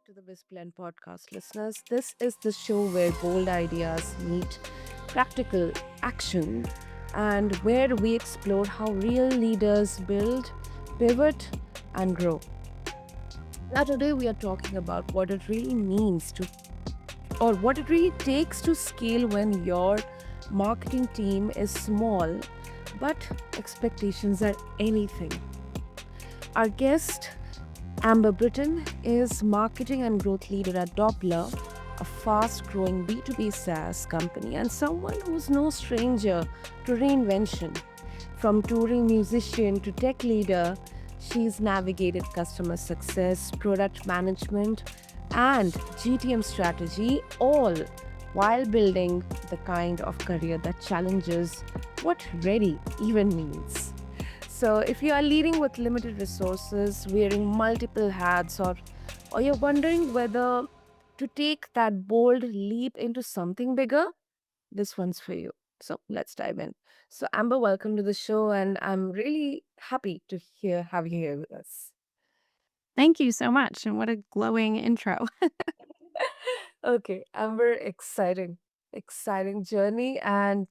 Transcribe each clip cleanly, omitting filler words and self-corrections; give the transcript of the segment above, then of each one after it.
to the BizBlend Podcast, listeners. This is the show where bold ideas meet practical action and where we explore how real leaders build, pivot, and grow. Now, today we are talking about what it really means to, or what it really takes to scale when your marketing team is small, but expectations are anything. Our guest Amber Britton is marketing and growth leader at Doppler, a fast growing B2B SaaS company, and someone who's no stranger to reinvention. From touring musician to tech leader, she's navigated customer success, product management, and GTM strategy, all while building the kind of career that challenges what ready even means. So, if you are leading with limited resources, wearing multiple hats, or you're wondering whether to take that bold leap into something bigger, this one's for you. So, let's dive in. So, Amber, welcome to the show, and I'm really happy to have you here with us. Thank you so much, and what a glowing intro. Okay, Amber, exciting journey, and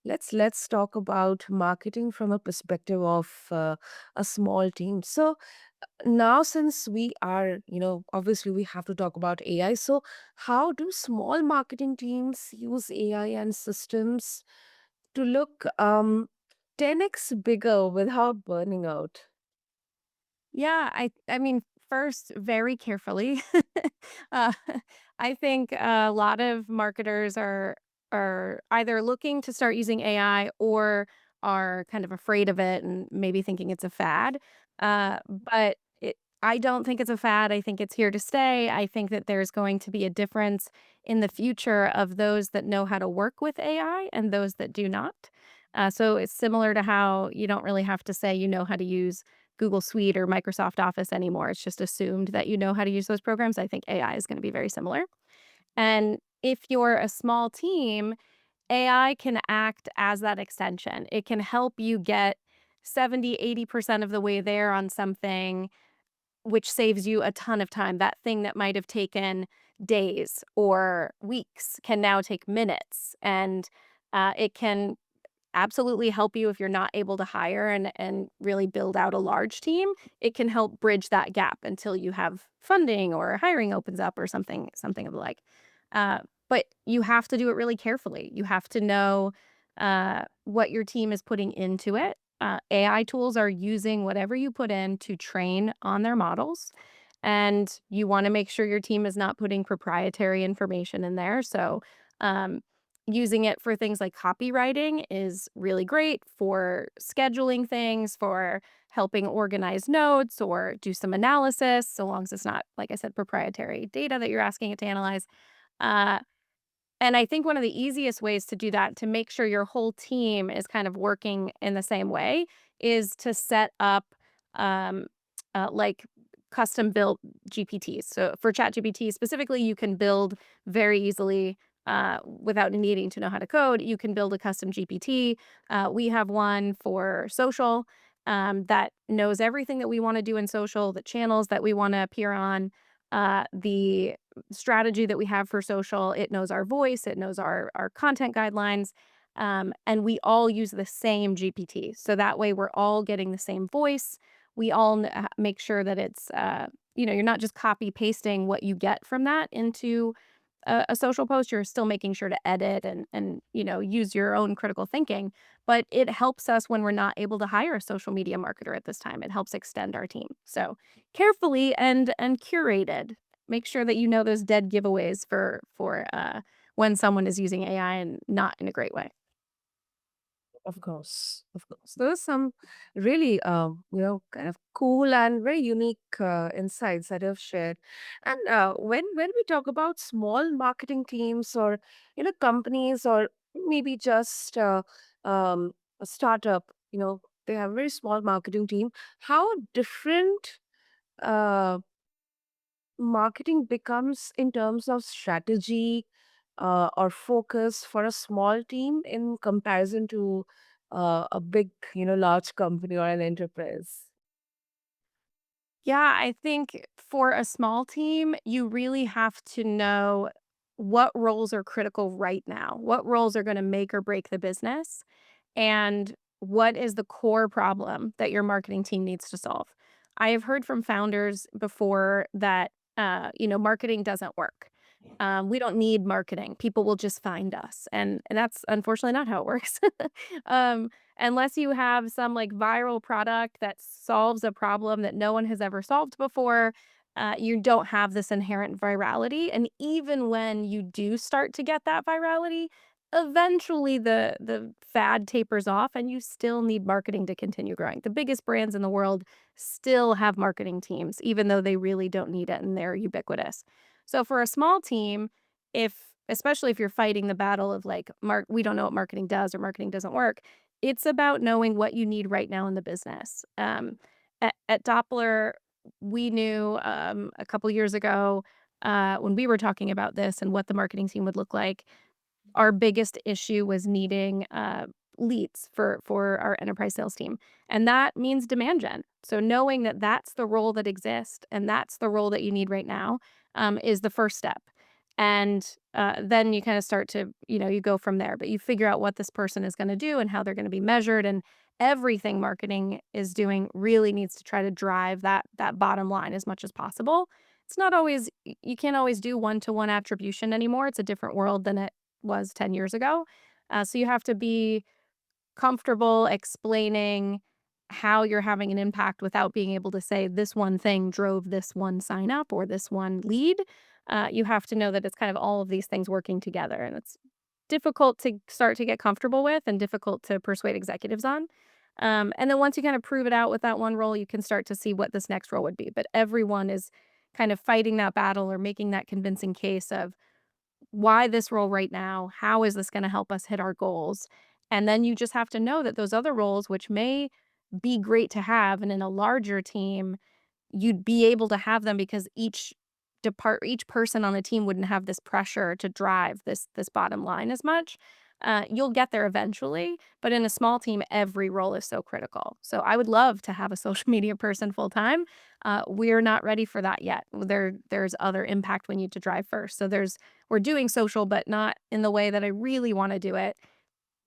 let's talk about marketing from a perspective of a small team. So now, since we are, obviously we have to talk about AI. So how do small marketing teams use AI and systems to look 10x bigger without burning out? Yeah, I mean, first, very carefully. Uh, I think a lot of marketers are either looking to start using AI or are kind of afraid of it and maybe thinking it's a fad. But I don't think it's a fad. I think it's here to stay. I think that there's going to be a difference in the future of those that know how to work with AI and those that do not. So it's similar to how you don't really have to say you know how to use Google Suite or Microsoft Office anymore. It's just assumed that you know how to use those programs. I think AI is going to be very similar. And if you're a small team, AI can act as that extension. It can help you get 70-80% of the way there on something, which saves you a ton of time. That thing that might have taken days or weeks can now take minutes. And it can absolutely help you if you're not able to hire and really build out a large team. It can help bridge that gap until you have funding or hiring opens up or something of the like. Uh, but you have to do it really carefully. You have to know what your team is putting into it. AI tools are using whatever you put in to train on their models. And you want to make sure your team is not putting proprietary information in there. So, um, using it for things like copywriting is really great for scheduling things, for helping organize notes or do some analysis, so long as it's not, like I said, proprietary data that you're asking it to analyze. Uh, and I think one of the easiest ways to do that, to make sure your whole team is kind of working in the same way, is to set up um, like custom built GPTs. So for ChatGPT specifically, you can build very easily without needing to know how to code. You can build a custom GPT. We have one for social that knows everything that we want to do in social, the channels that we want to appear on, the strategy that we have for social. It knows our voice, it knows our content guidelines, and we all use the same GPT. So that way, we're all getting the same voice. We all make sure that it's you're not just copy pasting what you get from that into a social post. You're still making sure to edit and use your own critical thinking. But it helps us when we're not able to hire a social media marketer at this time. It helps extend our team. So carefully and curated. Make sure that you know those dead giveaways for when someone is using AI and not in a great way. Of course, of course. There are some really, kind of cool and very unique insights that you've shared. And when we talk about small marketing teams, or companies, or maybe just a startup, they have a very small marketing team. How different uh, marketing becomes in terms of strategy or focus for a small team in comparison to a big, large company or an enterprise? Yeah, I think for a small team, you really have to know what roles are critical right now, what roles are going to make or break the business, and what is the core problem that your marketing team needs to solve. I have heard from founders before that, marketing doesn't work. We don't need marketing. People will just find us. And that's unfortunately not how it works. um, unless you have some like viral product that solves a problem that no one has ever solved before, you don't have this inherent virality. And even when you do start to get that virality, eventually the fad tapers off and you still need marketing to continue growing. The biggest brands in the world still have marketing teams, even though they really don't need it and they're ubiquitous. So for a small team, if especially if you're fighting the battle of like we don't know what marketing does or marketing doesn't work, it's about knowing what you need right now in the business. At Doppler, we knew a couple years ago when we were talking about this and what the marketing team would look like, our biggest issue was needing, leads for our enterprise sales team, and that means demand gen. So knowing that that's the role that exists and that's the role that you need right now, is the first step. And, then you kinda start to you go from there, but you figure out what this person is gonna do and how they're gonna be measured, and everything marketing is doing really needs to try to drive that bottom line as much as possible. It's not always you can't always do one-to-one attribution anymore, it's a different world than it was 10 years ago. So you have to be comfortable explaining how you're having an impact without being able to say this one thing drove this one sign up or this one lead. You have to know that it's kind of all of these things working together. And it's difficult to start to get comfortable with and difficult to persuade executives on. And then once you kind of prove it out with that one role, you can start to see what this next role would be. But everyone is kind of fighting that battle or making that convincing case of why this role right now? How is this gonna help us hit our goals? And then you just have to know that those other roles, which may be great to have, and in a larger team, you'd be able to have them because each person on the team wouldn't have this pressure to drive this bottom line as much. You'll get there eventually, but in a small team, every role is so critical. So I would love to have a social media person full time. We're not ready for that yet. There's other impact we need to drive first. So we're doing social, but not in the way that I really want to do it,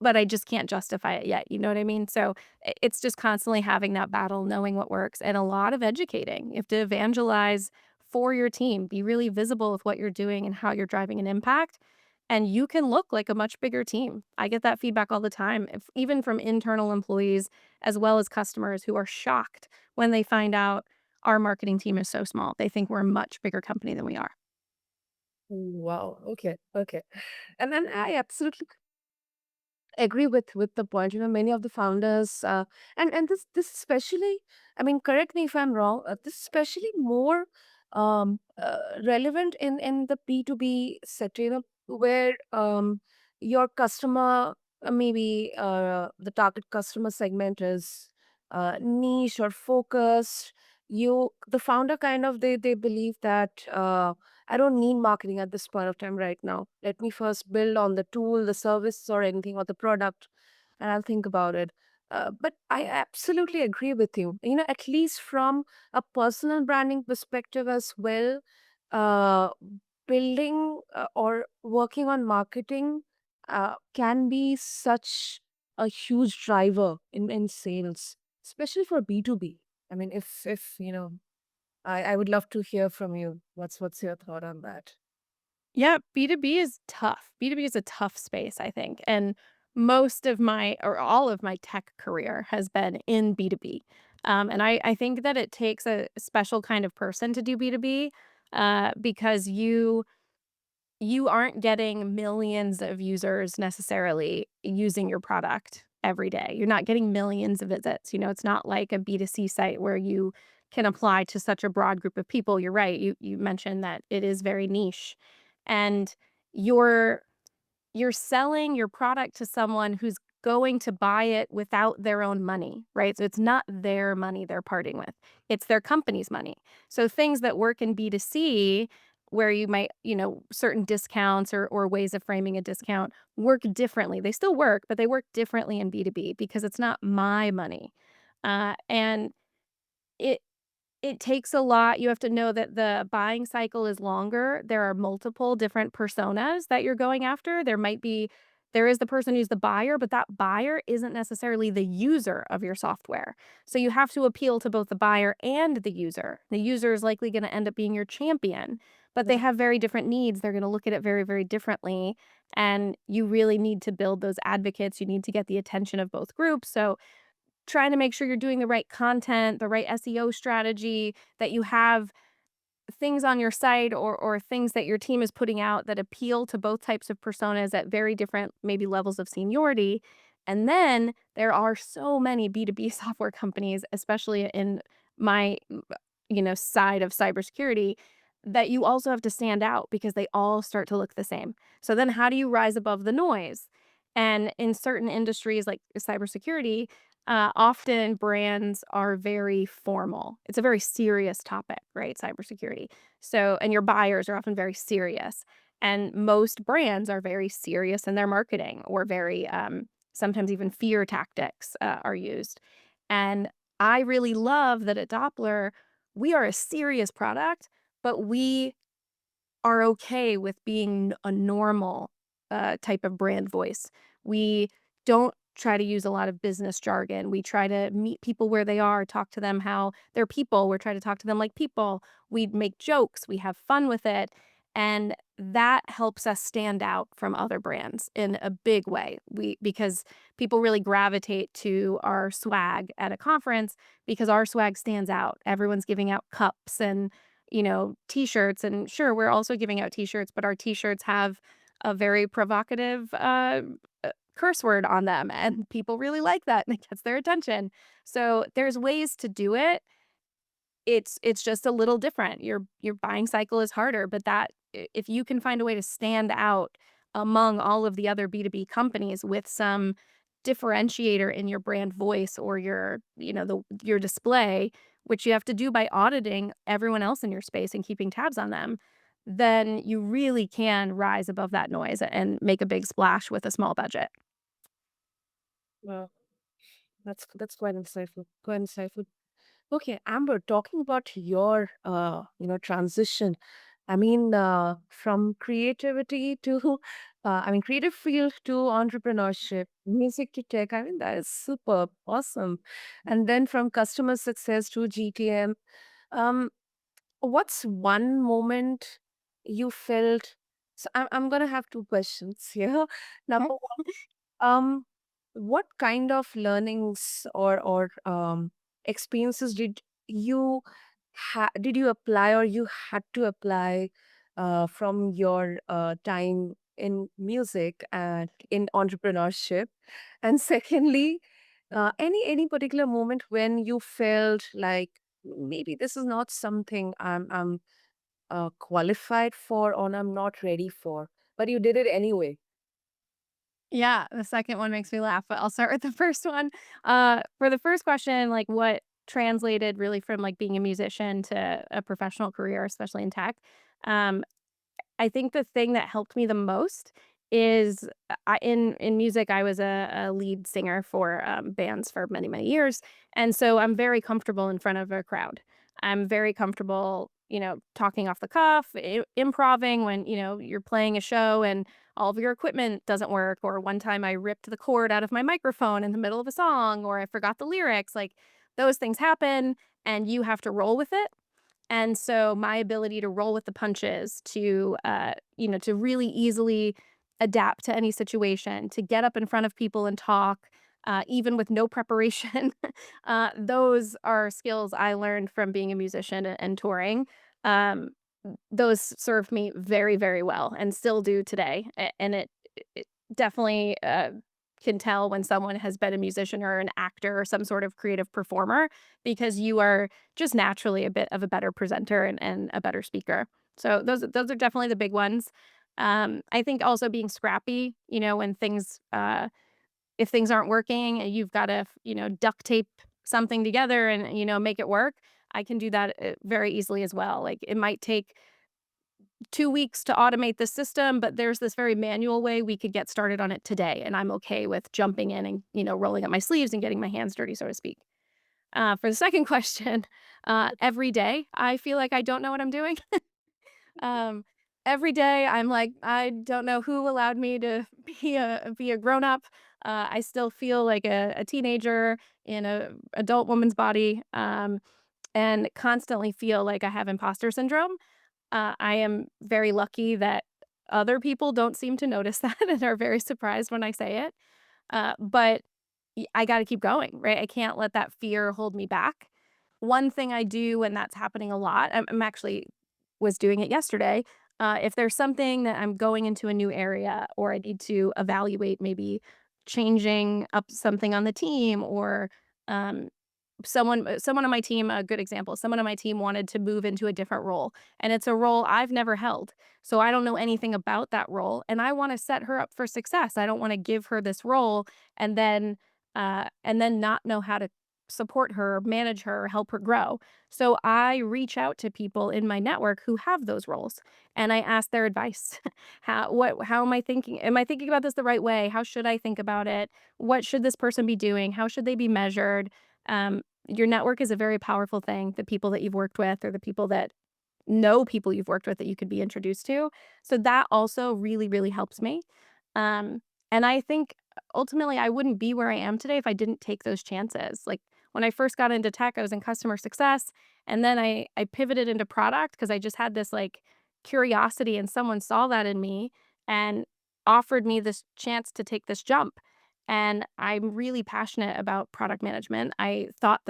but I just can't justify it yet, you know what I mean? So, it's just constantly having that battle, knowing what works, and a lot of educating. You have to evangelize for your team, be really visible with what you're doing and how you're driving an impact, and you can look like a much bigger team. I get that feedback all the time, if even from internal employees as well as customers who are shocked when they find out our marketing team is so small. They think we're a much bigger company than we are. Wow. Okay. Okay. And then I absolutely agree with the point. Many of the founders, and this especially, I mean, correct me if I'm wrong, this especially more relevant in the B2B sector, where your customer, maybe the target customer segment is niche or focused. The founder, kind of, they believe that I don't need marketing at this point of time right now. Let me first build on the tool, the service, or anything, or the product, and I'll think about it. But I absolutely agree with you. At least from a personal branding perspective as well, uh, building or working on marketing can be such a huge driver in sales, especially for B2B. I mean, if I would love to hear from you. What's your thought on that? Yeah, B2B is tough. B2B is a tough space, I think. And most of my or all of my tech career has been in B2B. And I think that it takes a special kind of person to do B2B because you aren't getting millions of users necessarily using your product every day. You're not getting millions of visits. It's not like a B2C site where you can apply to such a broad group of people. You're right. You mentioned that it is very niche. And you're you're selling your product to someone who's going to buy it without their own money, right? So it's not their money they're parting with. It's their company's money. So things that work in B2C where you might, certain discounts or ways of framing a discount work differently. They still work, but they work differently in B2B because it's not my money. And it It takes a lot. You have to know that the buying cycle is longer. There are multiple different personas that you're going after. There is the person who's the buyer, but that buyer isn't necessarily the user of your software. So you have to appeal to both the buyer and the user. The user is likely going to end up being your champion, but they have very different needs. They're going to look at it very, very differently. And you really need to build those advocates. You need to get the attention of both groups. So trying to make sure you're doing the right content, the right SEO strategy, that you have things on your site or things that your team is putting out that appeal to both types of personas at very different maybe levels of seniority. And then there are so many B2B software companies, especially in my side of cybersecurity, that you also have to stand out because they all start to look the same. So then how do you rise above the noise? And in certain industries like cybersecurity, often brands are very formal. It's a very serious topic, right? Cybersecurity. So, and your buyers are often very serious. And most brands are very serious in their marketing or very, sometimes even fear tactics are used. And I really love that at Doppler, we are a serious product, but we are okay with being a normal, type of brand voice. We don't try to use a lot of business jargon. We try to meet people where they are, talk to them how they're people. We're trying to talk to them like people. We make jokes, we have fun with it, and that helps us stand out from other brands in a big way. Because people really gravitate to our swag at a conference because our swag stands out. Everyone's giving out cups and t-shirts. And sure, we're also giving out t-shirts, but our t-shirts have a very provocative curse word on them. And people really like that and it gets their attention. So there's ways to do it. It's just a little different. Your buying cycle is harder, but if you can find a way to stand out among all of the other B2B companies with some differentiator in your brand voice or your display, which you have to do by auditing everyone else in your space and keeping tabs on them, then you really can rise above that noise and make a big splash with a small budget. Well, that's quite insightful. Quite insightful. Okay, Amber, talking about your transition. I mean, from creativity to creative field to entrepreneurship, music to tech. I mean, that is super awesome. And then from customer success to GTM. Um, what's one moment you felt? So I'm gonna have two questions here. Okay. Number um, what kind of learnings or experiences you did you apply or you had to apply from your time in music and in entrepreneurship? And secondly, any particular moment when you felt like maybe this is not something I'm qualified for or I'm not ready for, but you did it anyway? Yeah, the second one makes me laugh, but I'll start with the first one. For the first question, like what translated really from like being a musician to a professional career, especially in tech. Um, I think the thing that helped me the most is in music. I was a lead singer for bands for many many years, and so I'm very comfortable in front of a crowd. I'm very comfortable, talking off the cuff, improving when you're playing a show and all of your equipment doesn't work. Or one time I ripped the cord out of my microphone in the middle of a song, or I forgot the lyrics. Like those things happen, and you have to roll with it. And so my ability to roll with the punches, to really easily adapt to any situation, to get up in front of people and talk, even with no preparation, those are skills I learned from being a musician and touring. Um, those served me very, very well and still do today. And it definitely can tell when someone has been a musician or an actor or some sort of creative performer because you are just naturally a bit of a better presenter and a better speaker. So those are definitely the big ones. I think also being scrappy, when if things aren't working and you've got to, duct tape something together and, make it work. I can do that very easily as well. Like it might take 2 weeks to automate the system, but there's this very manual way we could get started on it today. And I'm okay with jumping in and, rolling up my sleeves and getting my hands dirty, so to speak. For the second question, every day I feel like I don't know what I'm doing. Um, every day I'm like, I don't know who allowed me to be a grown up. I still feel like a teenager in a adult woman's body, and constantly feel like I have imposter syndrome. I am very lucky that other people don't seem to notice that and are very surprised when I say it. But I got to keep going, right? I can't let that fear hold me back. One thing I do, and that's happening a lot, I'm actually was doing it yesterday. If there's something that I'm going into a new area or I need to evaluate maybe changing up something on the team or um, someone on my team, a good example, someone on my team wanted to move into a different role, and it's a role I've never held. So I don't know anything about that role, and I wanna set her up for success. I don't wanna give her this role and then not know how to support her, manage her, help her grow. So I reach out to people in my network who have those roles, and I ask their advice. How am I thinking? Am I thinking about this the right way? How should I think about it? What should this person be doing? How should they be measured? Your network is a very powerful thing, the people that you've worked with or the people that know people you've worked with that you could be introduced to. So that also really, really helps me. Um, and I think ultimately I wouldn't be where I am today if I didn't take those chances. Like when I first got into tech, I was in customer success and then I pivoted into product because I just had this like curiosity and someone saw that in me and offered me this chance to take this jump. And I'm really passionate about product management. I thought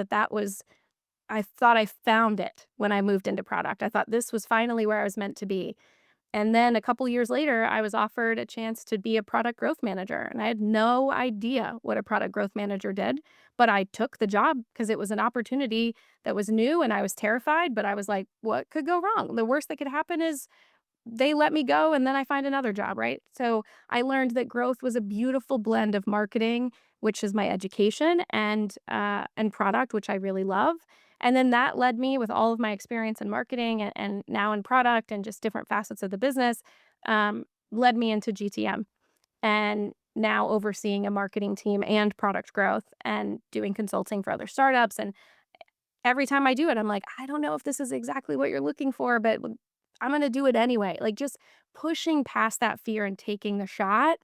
I found it when I moved into product. I thought this was finally where I was meant to be. And then a couple years later, I was offered a chance to be a product growth manager. And I had no idea what a product growth manager did, but I took the job because it was an opportunity that was new and I was terrified. But I was like, what could go wrong? The worst that could happen is they let me go and then I find another job, right? So I learned that growth was a beautiful blend of marketing, which is my education, and product, which I really love. And then that led me with all of my experience in marketing and now in product and just different facets of the business, led me into GTM and now overseeing a marketing team and product growth and doing consulting for other startups. And every time I do it, I'm like, "I don't know if this is exactly what you're looking for, but I'm gonna do it anyway." Like, just pushing past that fear and taking the shot.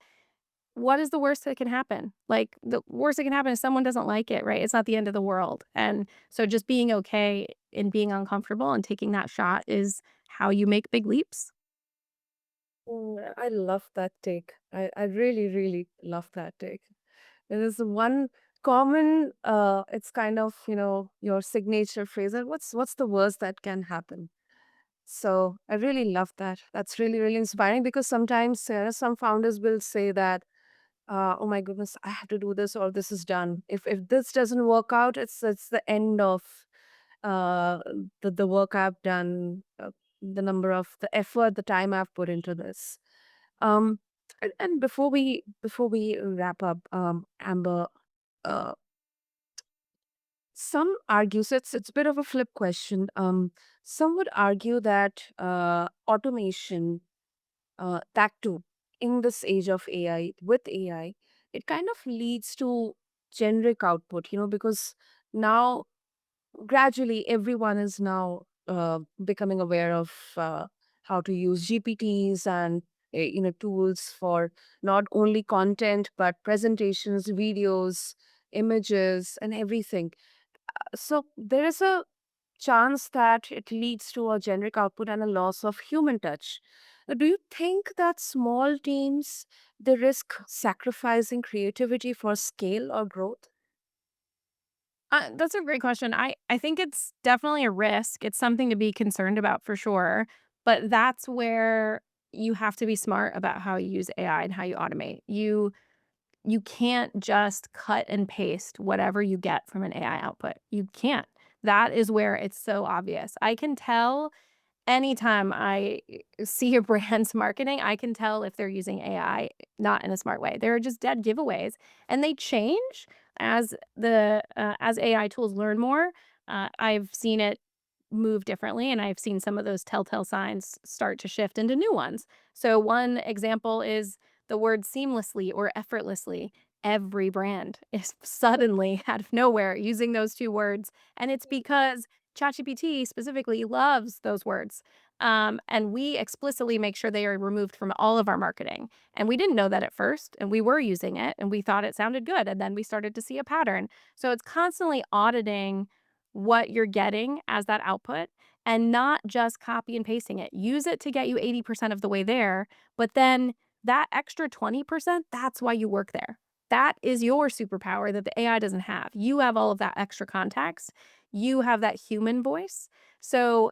What is the worst that can happen? Like, the worst that can happen is someone doesn't like it, right? It's not the end of the world. And so just being okay and being uncomfortable and taking that shot is how you make big leaps. I love that take. I really, really love that take. There is one common, it's kind of, your signature phrase. What's the worst that can happen? So I really love that. That's really, really inspiring because sometimes some founders will say that, oh my goodness, I have to do this or this is done. If this doesn't work out, it's the end of uh, the work I've done, the effort, the time I've put into this. And before we wrap up, Amber, uh, some argue, so it's a bit of a flip question. Some would argue that automation, that too, in this age of AI, with AI, it kind of leads to generic output, because now gradually everyone is now becoming aware of how to use GPTs and tools for not only content but presentations, videos, images, and everything. So there is a chance that it leads to a generic output and a loss of human touch. Do you think that small teams they risk sacrificing creativity for scale or growth? That's a great question. I think it's definitely a risk. It's something to be concerned about for sure. But that's where you have to be smart about how you use AI and how you automate. You can't just cut and paste whatever you get from an AI output. You can't. That is where it's so obvious. I can tell anytime I see a brand's marketing, I can tell if they're using AI not in a smart way. There are just dead giveaways, and they change as AI tools learn more. I've seen it move differently, and I've seen some of those telltale signs start to shift into new ones. So one example is the word seamlessly or effortlessly. every brand is suddenly out of nowhere using those 2 words, and it's because ChatGPT specifically loves those words. And we explicitly make sure they are removed from all of our marketing. And we didn't know that at first, and we were using it, and we thought it sounded good, and then we started to see a pattern. So it's constantly auditing what you're getting as that output and not just copy and pasting it. Use it to get you 80% of the way there, but then that extra 20%, that's why you work there. That is your superpower that the AI doesn't have. You have all of that extra context. You have that human voice. So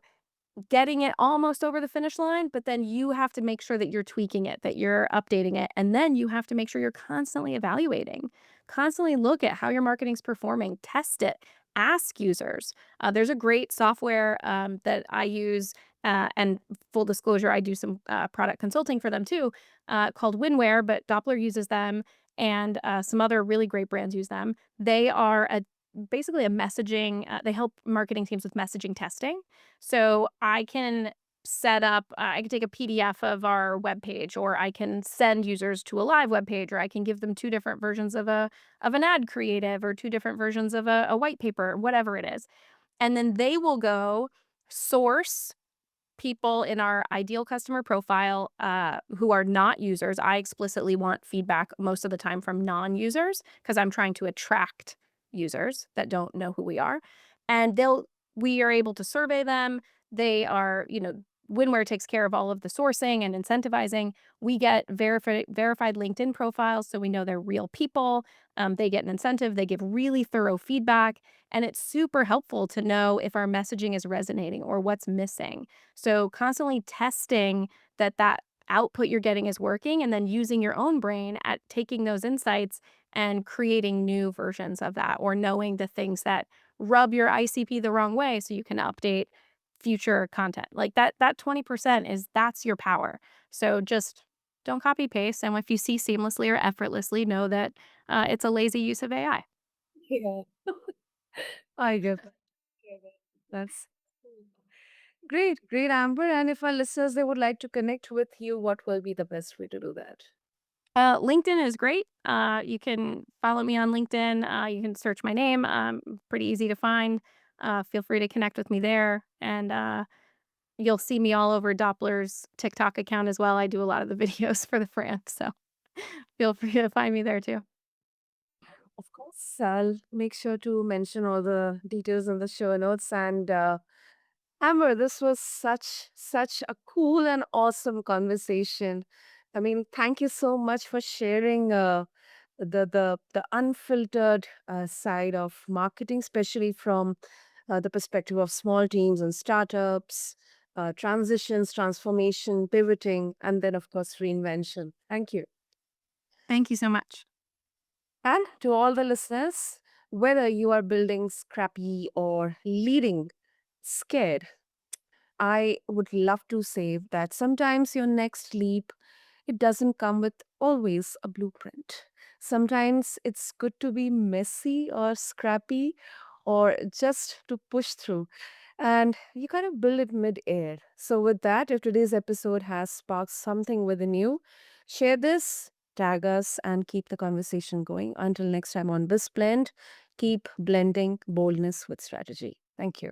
getting it almost over the finish line, but then you have to make sure that you're tweaking it, that you're updating it, and then you have to make sure you're constantly evaluating. Constantly look at how your marketing's performing, test it, ask users. There's a great software that I use, and full disclosure, I do some product consulting for them too, called Winware, but Doppler uses them, and some other really great brands use them. They are basically a messaging. They help marketing teams with messaging testing. So I can set up, I can take a PDF of our webpage, or I can send users to a live webpage, or I can give them two different versions of an ad creative, or two different versions of a white paper, whatever it is. And then they will go source people in our ideal customer profile who are not users. I explicitly want feedback most of the time from non-users because I'm trying to attract users that don't know who we are. And we are able to survey them. They are, Winware takes care of all of the sourcing and incentivizing. We get verified LinkedIn profiles, so we know they're real people. They get an incentive. They give really thorough feedback. And it's super helpful to know if our messaging is resonating or what's missing. So constantly testing that output you're getting is working, and then using your own brain at taking those insights and creating new versions of that, or knowing the things that rub your ICP the wrong way so you can update future content. Like that 20% that's your power. So just don't copy paste, and if you see seamlessly or effortlessly, know that it's a lazy use of AI. Yeah, I get that. That's great, great, Amber. And if our listeners they would like to connect with you, what will be the best way to do that? LinkedIn is great. You can follow me on LinkedIn. You can search my name. Pretty easy to find. Feel free to connect with me there. And you'll see me all over Doppler's TikTok account as well. I do a lot of the videos for the brand. So feel free to find me there too. Of course, I'll make sure to mention all the details in the show notes. And Amber, this was such a cool and awesome conversation. I mean, thank you so much for sharing the unfiltered side of marketing, especially from the perspective of small teams and startups, transitions, transformation, pivoting, and then of course reinvention. Thank you. Thank you so much. And to all the listeners, whether you are building scrappy or leading scared, I would love to say that sometimes your next leap it doesn't come with always a blueprint. Sometimes it's good to be messy or scrappy or just to push through and you kind of build it mid-air. So with that, if today's episode has sparked something within you, share this, tag us and keep the conversation going. Until next time on BizBlend, keep blending boldness with strategy. Thank you.